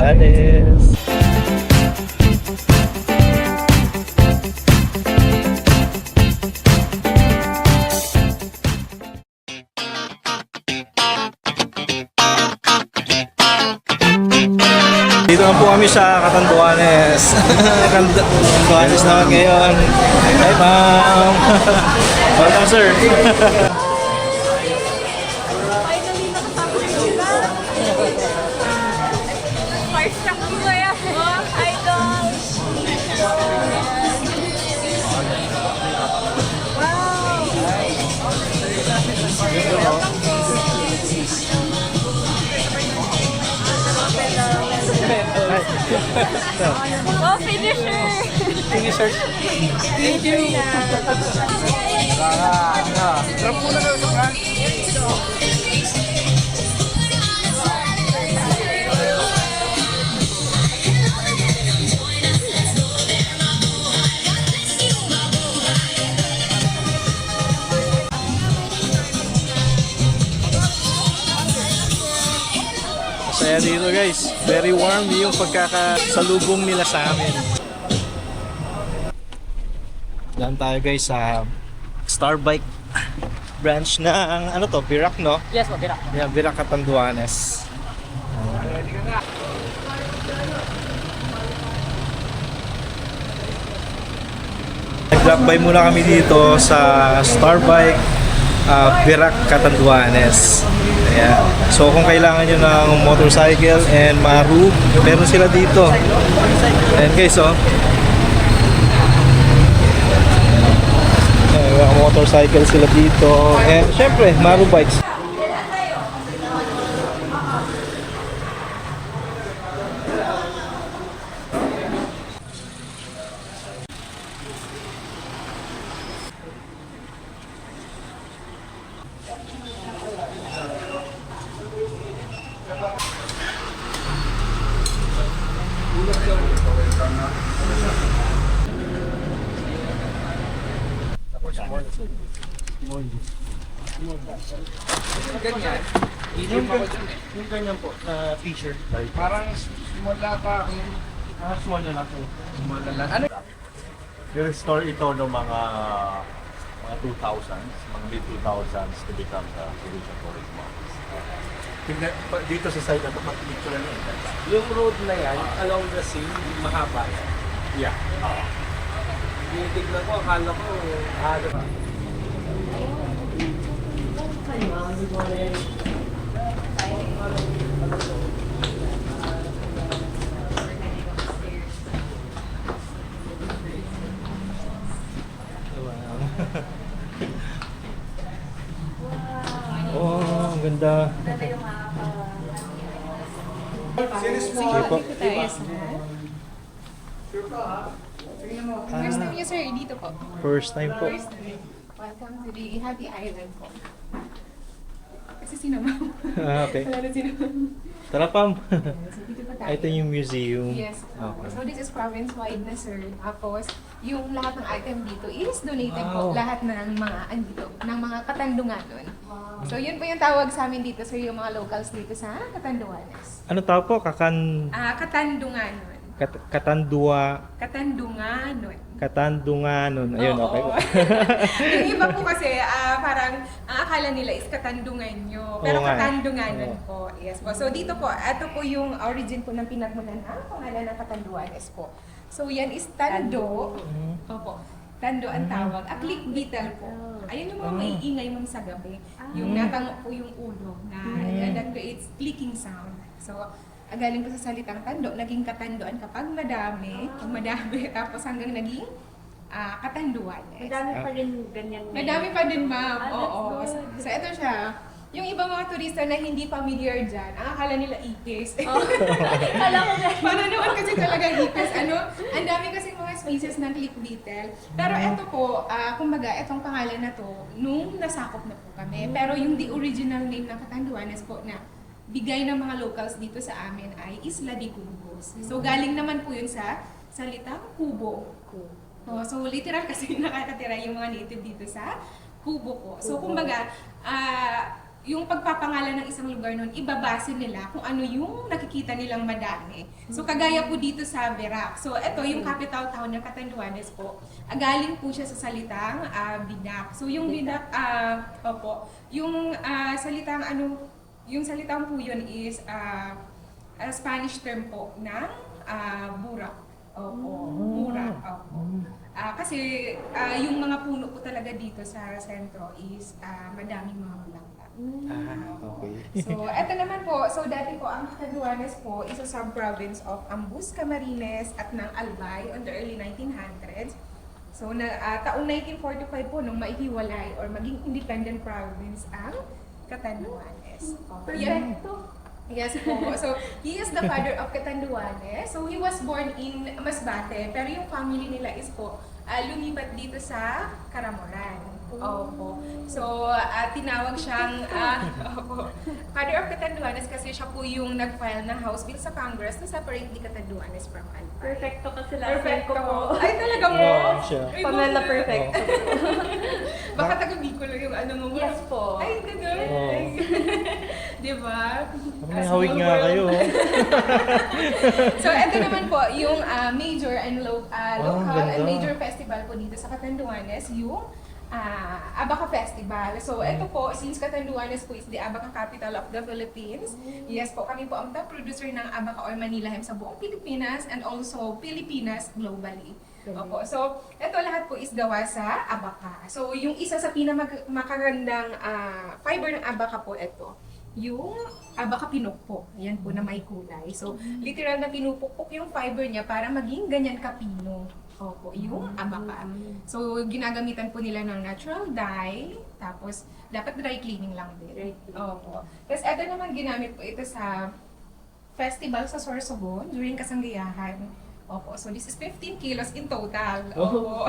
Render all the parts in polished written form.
Catanduanes. Dito na po kami sa Catanduanes. Catanduanes naman ngayon. Hi ma'am. Welcome sir. Starstruck ko kaya. Idol! Wow, finisher! Finisher. Thank you! Masaya dito guys. Very warm yung pagkakasalubong nila sa amin. Daan tayo guys sa Starbike branch ng ano to, Virac no? Yes, mabira. Yeah, Virac Catanduanes. Nag-drop by muna kami dito sa Starbike Virac Catanduanes. Ayan. So kung kailangan nyo ng motorcycle and maru, meron sila dito. Ayan guys oh. Ayan, mga motorcycle sila dito. And syempre, maru bikes. Ganyan. Yung ganyan po na t-shirt. Parang simula pa. Small na lang po. Simula lang. Ano? I-restore ito ng mga 2000s, mga mid-2000s to become the provincial tourism office. Dito sa side na ito, mag-picture na yun. Yung road na yan, along the sea, mahaba yan. Yeah. Tinitignan ko, akala ko, ano ba? Oh, ang ganda. Sige po. First time niyo, sir, dito po. First time po. Welcome to the Happy Island po. Kasi sino ma'am? Okay. Wala na sino. Tara Pam. So, dito po tayo. Ito yung museum. Yes. Okay. So this is province-wide na, sir. Tapos, yung lahat ng item dito is donated Wow. po. Lahat ng mga, andito, ng mga Katandunganon. So yun po yung tawag sa amin dito, sir, yung mga locals dito sa Catanduanes. Ano tawag po? Katandunganon. Katandunganon. Katandunganon. Ayun, okay po. Oo. Yung iba po kasi, parang, ang akala nila is katandungan nyo. Pero Oo nga. katandunganon po. Yes po. So dito po, ito po yung origin po ng pinagmulan ng pangalan ng Catanduanes po. So yan is tando. Opo. Tando ang tawag. Aklik beetle po. Ayun yung mga maiingay mong sa gabi. Yung natango po yung ulo na that creates clicking sound. So, galing po sa salitang tando, naging katanduan kapag madami, tapos hanggang naging katanduanes. Madami pa rin ganyan. Madami pa din, ma'am. Ah, Oo. that's good. So, ito siya. Yung ibang mga turista na hindi familiar dyan, ang akala nila ipis. Alam ko na. Para naman kasi talaga ipis. Ang dami kasi mga species ng click beetle. Pero ito po, kumbaga, itong pangalan na to, nung nasakop na po kami. Pero yung the original name ng Catanduanes po na bigay ng mga locals dito sa amin ay Isla de Cubos. So, galing naman po yun sa salitang kubo. Oh, so, literal kasi nakakatira yung mga native dito sa kubo po. So, kumbaga, yung pagpapangalan ng isang lugar nun, ibabase nila kung ano yung nakikita nilang madami. So kagaya po dito sa Verac. So ito yung capital town ng Catanduanes po. Galing po siya sa salitang Binak. So yung Binak, opo, yung salitang yung salitang po yun is Spanish term po ng burak. Opo, burak. Opo. Kasi yung mga puno po talaga dito sa sentro is madaming mga bulaklak. Okay. So, eto naman po. So, dati po, ang Catanduanes po is a sub-province of Ambus, Camarines, at ng Albay on the early 1900s. So, taong 1945 po, nung maihiwalay or maging independent province ang Catanduanes. Perfecto. Yes po. So, he is the father of Catanduanes. So, he was born in Masbate, pero yung family nila is po, lumipat dito sa Caramoran. Opo. So, tinawag siyang father of Catanduanes kasi siya po yung nag-file ng House Bill sa Congress to separate the Catanduanes from Albay. Perfecto kasi last Perfecto ko po. Ay, talaga po? Wow, siya. Ay, Pamela buti. perfecto. Baka taga-Bicol yung ano mo. Yes po. Ay, ganun. Oo. Di ba? May hawig nga kayo. So, ito naman po, yung major and local ganda. and major festival po dito sa Catanduanes, yung Abaca Festival. So, ito po, since Catanduanes po is the Abaca capital of the Philippines, yes po, kami po ang top producer ng Abaca or Manila Hemp sa buong Pilipinas and also Pilipinas globally. Opo. So, ito lahat po is gawa sa Abaca. So, yung isa sa pinakamakagandang fiber ng Abaca po, ito. Yung Abaca pinukpok. Yan po na may kulay. So, literal na pinupukpok yung fiber niya para maging ganyan kapino. Opo, yung Abaca. So, ginagamitan po nila ng natural dye. Tapos, dapat dry cleaning lang din. Opo. Tapos, ito naman ginamit po ito sa festival sa Sorsogon during Kasanggayahan. Opo, so this is 15 kilos in total. Opo.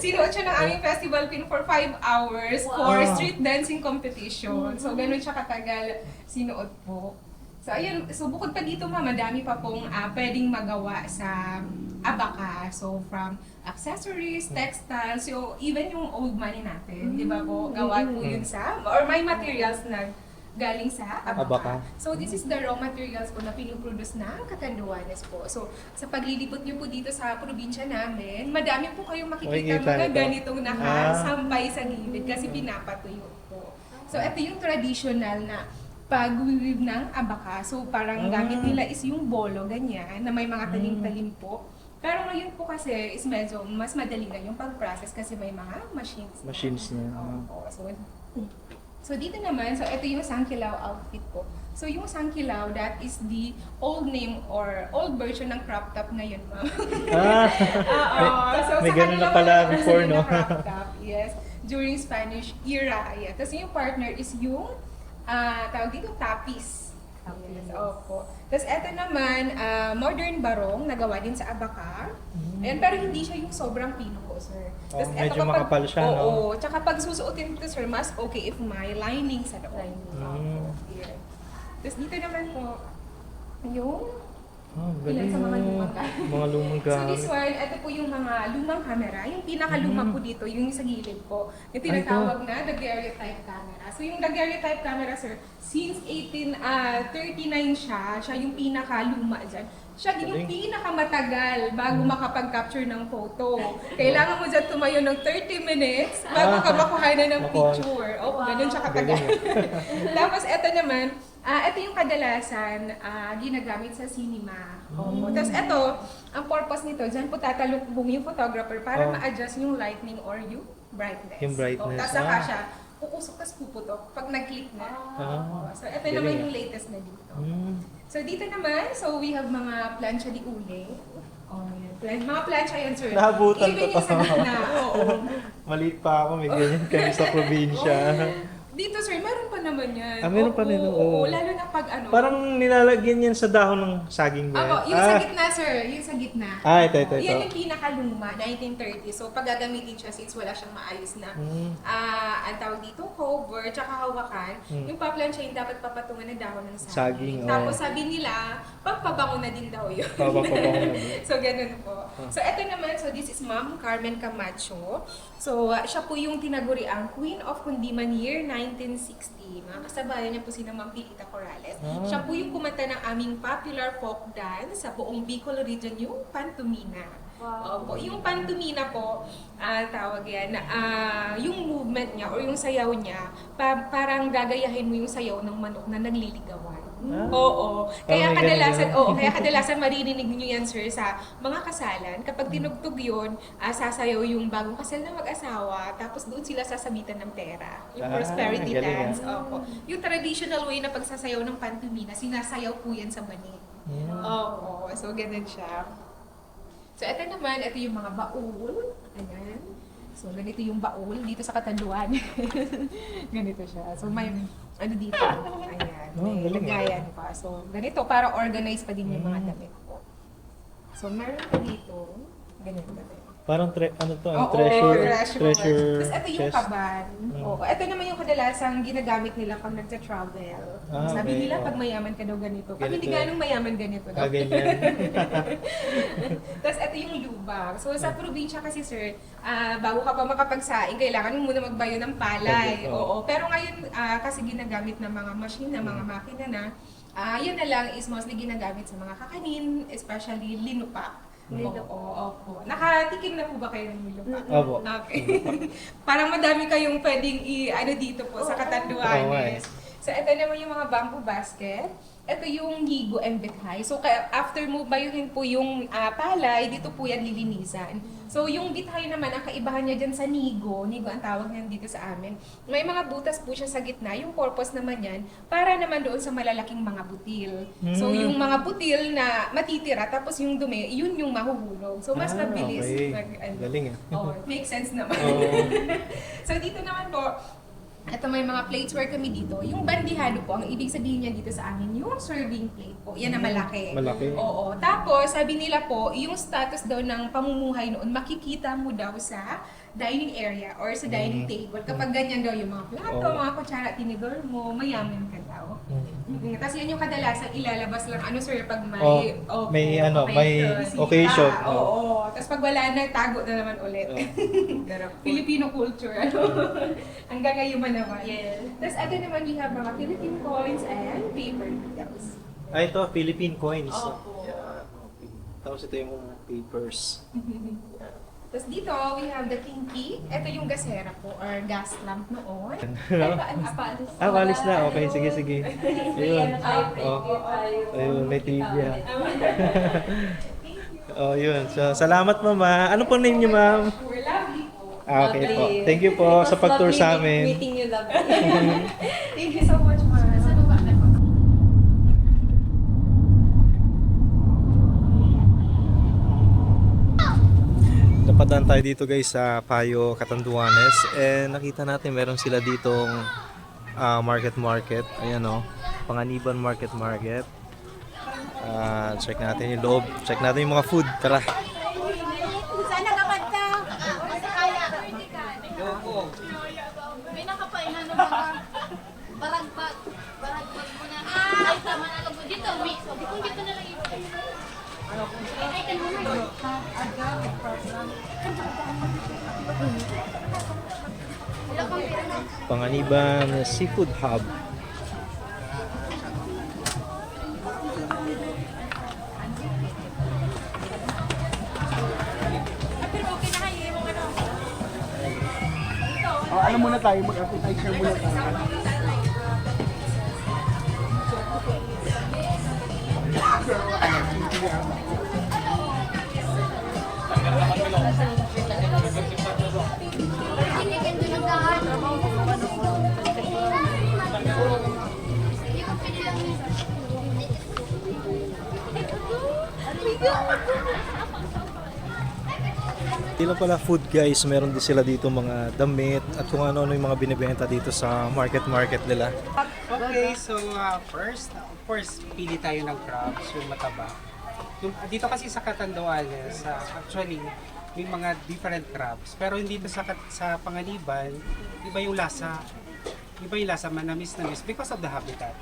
Sinuot siya ng aming festival pin for 5 hours for street dancing competition. So, ganun siya katagal sinuot po. So, ayun. So, bukod pa dito, madami pa pong pwedeng magawa sa Abaca. So, from accessories, textiles, so even yung old money natin, di ba po, gawa po yun sa, or may materials na galing sa Abaca. Abaca. So, this is the raw materials po na pinuproduce ng Catanduanes po. So, sa paglilibot niyo po dito sa probinsya namin, madami po kayong makikita Makikita mga nito. ganitong nakasampay sa gilid kasi pinapatuyo po. So, ito yung traditional na pag-weave ng Abaca. So, parang gamit nila is yung bolo, ganyan, na may mga talim-talim po. Pero ngayon po kasi is medyo mas madali na yung pag-process kasi may mga machines. Machines na. Opo. So dito naman, so ito yung Sangkilaw outfit po. So yung Sangkilaw, that is the old name or old version ng crop top ngayon, ma'am. So, May sa ganun na kanila pala wala before, sila no? na crop top, yes. During Spanish era, yeah. Tapos yung partner is yung, tawag dito, tapis. Yes, opo. Tapos eto naman, modern barong, nagawa din sa Abaca. And, pero hindi siya yung sobrang pino po, sir. Oh, medyo makapal siya, no? Oo. Tsaka pag susuotin ito, sir, mas okay if may lining sa loob. Yeah. Tapos dito naman po, yung ilan sa mga lumang gamit. Mga lumang So gamit. this one, ito po yung mga lumang camera. Yung pinakaluma po dito, yung sa gilid po. Yung tinatawag na daguerreotype camera. So yung daguerreotype camera, sir, since 1839 siya yung pinakaluma dyan. Siya din yung pinakamatagal bago makapag-capture ng photo. Kailangan mo dyan tumayo ng 30 minutes bago ka makuha na ng picture. Oh, ganun siya katagal. Tapos ito naman, ito yung kadalasan ginagamit sa cinema. Tapos ito, ang purpose nito, dyan po tatalukbong yung photographer para ma-adjust yung lightning or yung brightness. Yung brightness. Tapos saka siya, pukusok tas puputok pag nag-click na. So ito naman yung latest na dito. So dito naman, so we have mga plancha di ule. Mga plancha yan, sir. Nahabutan Even ko yung sa to. gitna. Oo. Maliit pa ako, may ganyan kami sa probinsya. Dito, sir, meron pa naman yan. Meron pa rin, oo. Lalo na pag ano. Parang nilalagyan yan sa dahon ng saging ba? Ako, yung sa gitna, sir. Yung sa gitna. Ito. Yan yung pinakaluma, 1930. So, pag gagamitin siya, since wala siyang maayos na, ang tawag dito, cover, tsaka hawakan, yung paplansyahin dapat papatungan ng dahon ng saging. Saging, oo. Tapos sabi nila, pagpabango na din daw yun. Papabango na din. So, ganun po. So, eto naman, so this is Ma'am Carmen Camacho. So, siya po yung tinaguriang Queen of Kundiman year 1960. Mga kasabayan niya po si Ma'am Pilita Corrales. Siya po yung kumanta ng aming popular folk dance sa buong Bicol region, yung Pantomina. Wow. Opo, yung Pantomina po, tawag yan, yung movement niya or yung sayaw niya, parang gagayahin mo yung sayaw ng manok na nagliligawan. Oo. Kaya may kadalasan, ganun. kaya kadalasan maririnig niyo yan, sir, sa mga kasalan. Kapag tinugtog yun, sasayaw yung bagong kasal na mag-asawa, tapos doon sila sasabitan ng pera. Yung prosperity galing, dance. Opo. Yung traditional way na pagsasayaw ng Pantomina, sinasayaw po yan sa bani. Oo. So, ganun siya. So, ito naman, ito yung mga baul. Ayan. So, ganito yung baul dito sa Katanduan. Ganito siya. So, may, ano dito? Ayan. May galing, lagayan pa. So, ganito, para organize pa din yung mga damit ko. So, meron pa dito. Ganito na din. Parang treasure. Tapos ito yung chest. kaban. Oo. Ito naman yung kadalasang ginagamit nila pag nagta-travel. Sabi okay. nila pag mayaman ka daw ganito. Pag hindi Ganito. ganong mayaman ganito daw. Ganyan. Tapos ito yung lubang. So sa probinsya kasi sir, bago ka pa makapagsaing, kailangan mo muna magbayo ng palay. Oo. Oo. Pero ngayon kasi ginagamit ng mga machine, ng mga makina na, yun na lang is mostly ginagamit sa mga kakanin, especially linupak. Opo. Nakatikim na po ba kayo ng linupak? Opo. Okay. Parang madami kayong pwedeng ano dito po sa Catanduanes. So, ito naman yung mga bamboo basket. Ito yung higo and bithay. So, after mo bayuhin po yung palay, dito po yan lilinisan. So, yung bithay naman, ang kaibahan niya dyan sa nigo ang tawag niyan dito sa amin, may mga butas po siya sa gitna. Yung purpose naman yan, para naman doon sa malalaking mga butil. So, yung mga butil na matitira, tapos yung dumi, yun yung mahuhulog. So, mas mabilis. Okay. Galing Makes sense naman. So, dito naman po, ito may mga platesware kami dito. Yung bandihado po, ang ibig sabihin niya dito sa amin, yung serving plate po. Yan na malaki. Malaki. Oo. Tapos, sabi nila po, yung status daw ng pamumuhay noon, makikita mo daw sa dining area or sa dining table. Kapag ganyan daw yung mga plato, mga kutsara, tinidor mo, mayaman ka daw. Tapos yan yung kadalasan ilalabas lang, sir, pag may may occasion. Oo. Tapos pag wala na, tago na naman ulit. Filipino culture, hanggang ngayon man naman. Yes. Tapos ito naman, we have mga Philippine coins and paper needles. Ito, Philippine coins. Opo. Yeah. Tapos ito yung papers. Tapos dito, we have the kinky. Ito yung gasera po, or gas lamp noon. Apalis. Walis na. Okay, sige. Ayun. Ayun, may trivia. Yun. So, salamat, mama. Ano po name niyo, ma'am? We're lovely po. Okay po. Thank you po sa pag-tour sa amin. Meeting you, lovely. Thank you so much, ma'am. Napadaan tayo dito guys sa Payo, Catanduanes, and nakita natin meron sila ditong market. Ayan o, Panganiban Market. Check natin yung loob, check natin yung mga food. Tara. Sana naman ka. May nakapainan ng mga baragbag mo na. Ay, tama na lang po dito. Kung dito na lang yung ay, kan mo na. Panganiban Seafood Hub. Ano muna tayo, mag-appetizer muna tayo. Tinigan doon ang daan. Hindi ko pwede lang yun. Amigo! Hindi lang pala food guys, meron din sila dito mga damit at kung ano-ano yung mga binibenta dito sa market nila. Okay, so first, of course, pili tayo ng crabs, yung mataba. Dito kasi sa Catanduanes, actually, may mga different crabs. Pero hindi sa Panganiban, iba yung lasa. Iba yung lasa, manamis-namis because of the habitat.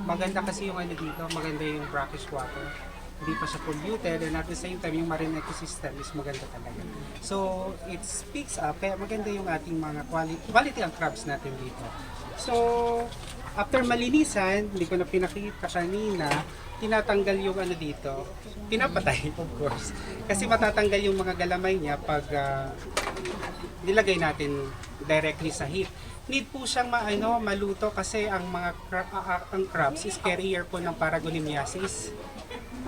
Maganda kasi yung ano dito, maganda yung brackish water. Hindi pa siya polluted and at the same time, yung marine ecosystem is maganda talaga. So, it speaks up, kaya maganda yung ating mga quality ang crabs natin dito. So, after malinisan, hindi ko na pinakita kanina, tinatanggal yung ano dito, pinapatay of course. Kasi matatanggal yung mga galamay niya pag nilagay natin directly sa heat. Need po siyang maluto kasi ang ang crabs is carrier po ng Paragonimiasis.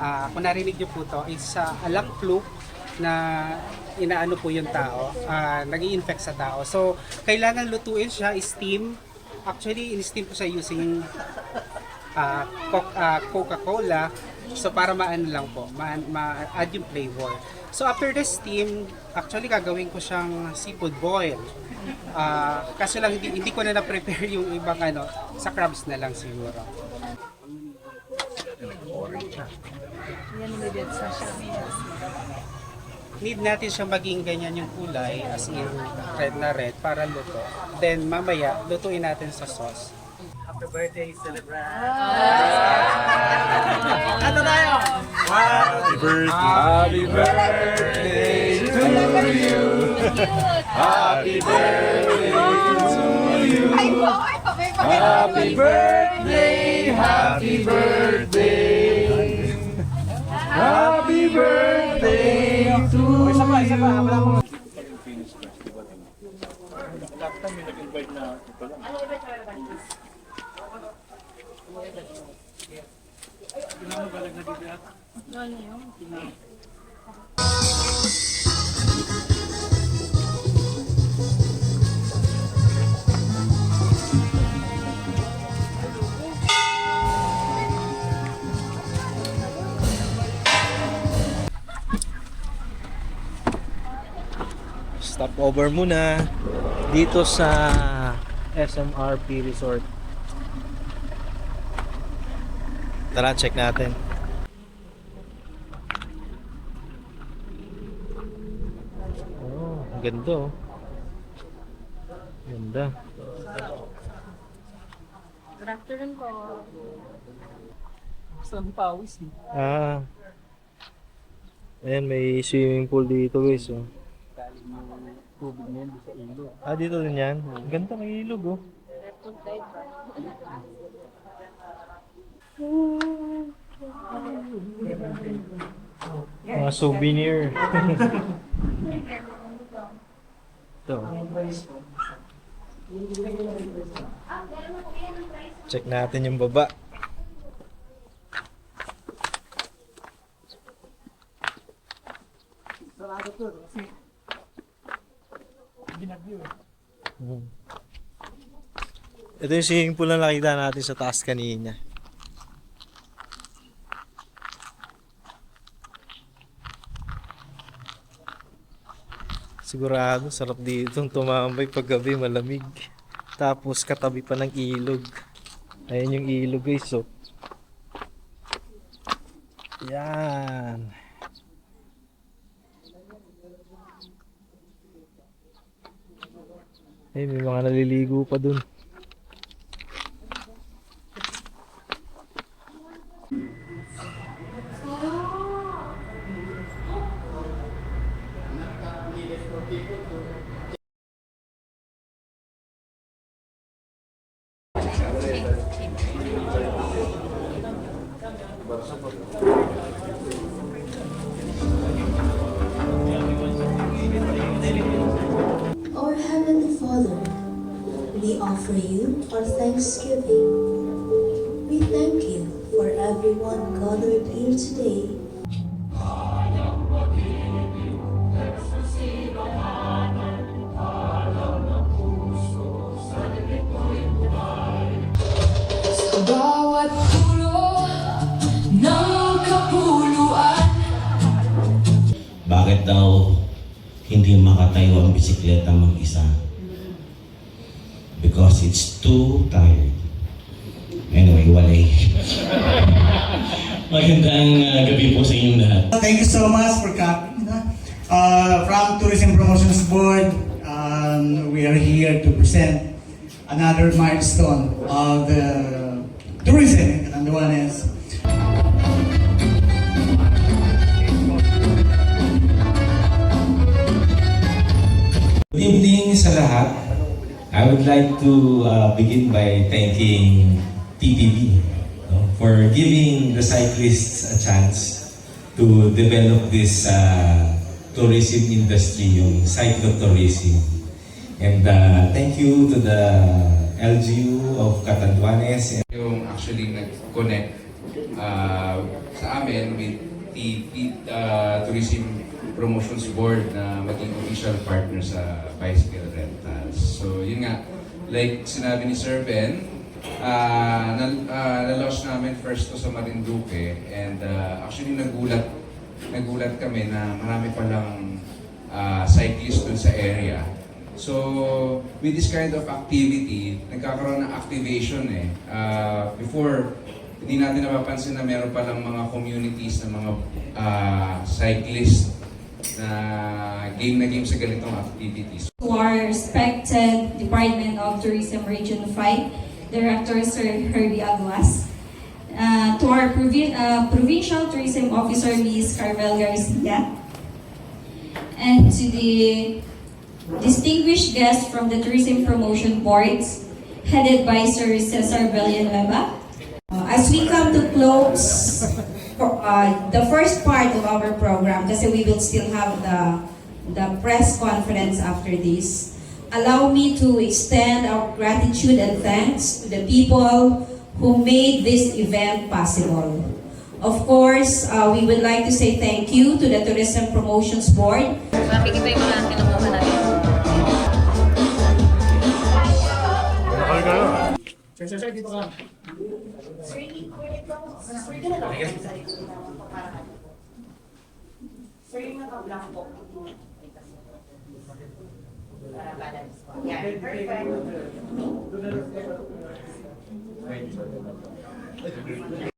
Kung narinig niyo po to, is alang fluke na inaano po yung tao, nag-i-infect sa tao. So, kailangan lutuin siya, steam. Actually, in-steam po siya using Coca-Cola. So, para maano lang po, ma-add yung flavor. So, after the steam, actually gagawin ko siyang seafood boil. Kasi lang hindi ko na na-prepare yung ibang sa crabs na lang siguro. Need natin siya maging ganyan yung kulay, as in red na red, para luto. Then mamaya, lutuin natin sa sauce. Happy birthday, celebrate! Ano tayo? Happy birthday to you. Happy birthday to you. Happy birthday, happy birthday. Happy birthday to you. Isa pa, wala akong last time may nag-invite na ito lang. Stop over muna dito sa SMRP Resort. Tara, check natin. Oh, ang ganda oh. Ganda. Good afternoon po. Saan pawis eh? Ayan, may swimming pool dito guys oh. Tubig na yan sa ilog. Dito din yan. Ang ganda ng ilog oh. Mga souvenir. Ito. Check natin yung baba. Ito yung swimming pool na nakita natin sa taas kanina. Sigurado, sarap dito tumambay paggabi, malamig. Tapos katabi pa ng ilog. Ayan yung ilog guys, so. Yan. Ay, may mga naliligo pa dun. Our Heavenly Father, we offer you our thanksgiving. We thank you for everyone gathered here today. Sa bawat pulo ng kapuluan. Bakit daw hindi makatayo ang bisikleta mag-isa. Because it's too tired. Anyway, walay. Magandang gabi po sa inyong lahat. Thank you so much for coming. From Tourism Promotions Board, we are here to present another milestone of the tourism in Catanduanes. Good evening sa lahat. I would like to begin by thanking TTB for giving the cyclists a chance to develop this tourism industry, yung cyclotourism. And thank you to the LGU of Catanduanes. Yung actually nag-connect sa amin with the Tourism Promotions Board na maging official partner sa bicycle rentals. So yun nga, like sinabi ni Sir Ben, na-launch namin first to sa Marinduque, and actually nagulat kami na marami palang cyclists dun sa area. So with this kind of activity, nagkakaroon ng activation before, hindi natin napapansin na meron palang mga communities na mga cyclists na game sa ganitong activities. To our respected Department of Tourism Region 5, Director Sir Herbie Aguas, to our Provincial Tourism Officer Ms. Carvel Garcia, and to the distinguished guests from the Tourism Promotion Boards, headed by Sir Cesar Villanueva. As we come to close the first part of our program, kasi we will still have the press conference after this, allow me to extend our gratitude and thanks to the people who made this event possible. Of course, we would like to say thank you to the Tourism Promotions Board. Makikita yung mga kinukuha natin. Sir, dito ka. Sir, yung naka-black po. Para balance po. Yan, perfect.